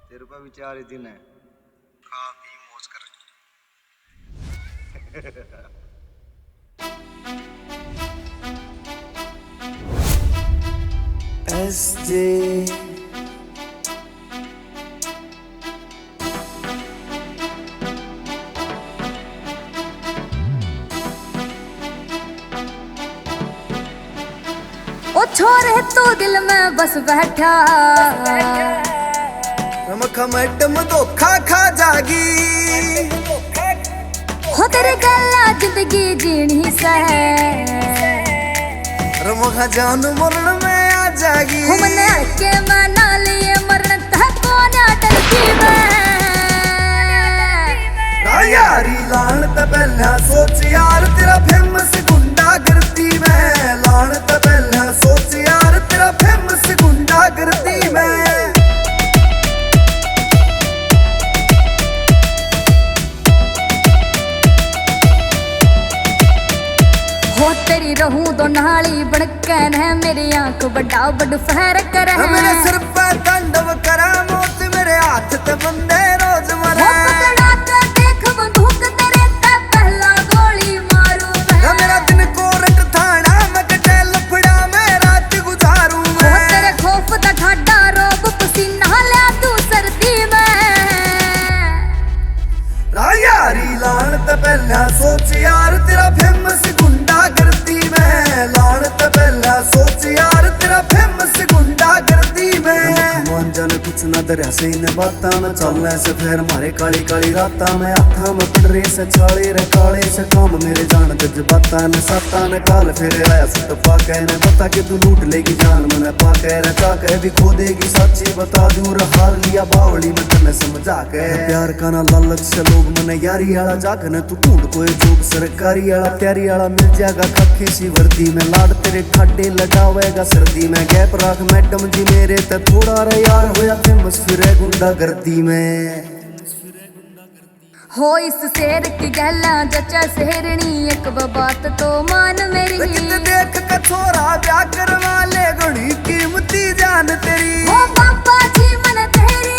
तेरे पे भी 4 ही दिन है, खा पी मौज कर। SJ ओ छोरे तू दिल में बस बैठा, रमखा मैडम धोखा खा जागी। हो तेरे गला जिंदगी जीनी से, रमखा जान मरण में आ जागी। हो मने के मना लिए मरण तक कौन डरती मैं। यारी लान त पहला सोच यार तेरा फेमस गुंडा करती मैं। लान त पहला सोच यार तेरा फेमस गुंडा करती मैं। हो तेरी रहूं तो नाली बनकर है, मेरी आंख बड़ा बड़ फहर कर है। मेरे सिर पे तांडव करे मौत, मेरे हाथ ते बंदे रोज मरे। हो पकड़ा के देख बंदूक तेरे ते पहला गोली मारूं मैं। मेरा दिन कोरट थाना मैं कटे लफड़ा में रात गुजारूं मैं। हो तेरे खौफ दा ठाडा रोब पसीना ले तू सर्दी में। यारी लान त पहला सोच यार तेरा फेमस गुंडा करती मैं। लान त पहला सोच यार तेरा फेमस गुंडा करती मैं। मान जाने कुछ ना दरिया से इन बाता न चलने से फिर मारे काली काली राता में हाथा में पड़ रही से छाले रे काले से काम मेरे जान जज्बाता ने साता ने काल फिर आया सुट पाके ने बता कि तू लूट लेगी जान मने पाके रे काके भी खो देगी सच्ची बता दूं हार लिया बावली में तने समझा के। प्यार का ना लालच से लोग मने यारी आला जागने तू ढूंढ कोई जोग सरकारी आला प्यारी आला मिल जाएगा कखी सी वर्दी में। लाड तेरे ठाडे लगावेगा सर्दी में। गैप राख मैडम जी मेरे ते थोड़ा रे यार होया फेमस फिर गुंडा गर्दी में। हो इस शेर की गला जचा शेरनी एक बात तो मान मेरी। देख के छोरा ब्याह करवा ले घड़ी कीमती जान तेरी। हो बाबा जी मन तेरी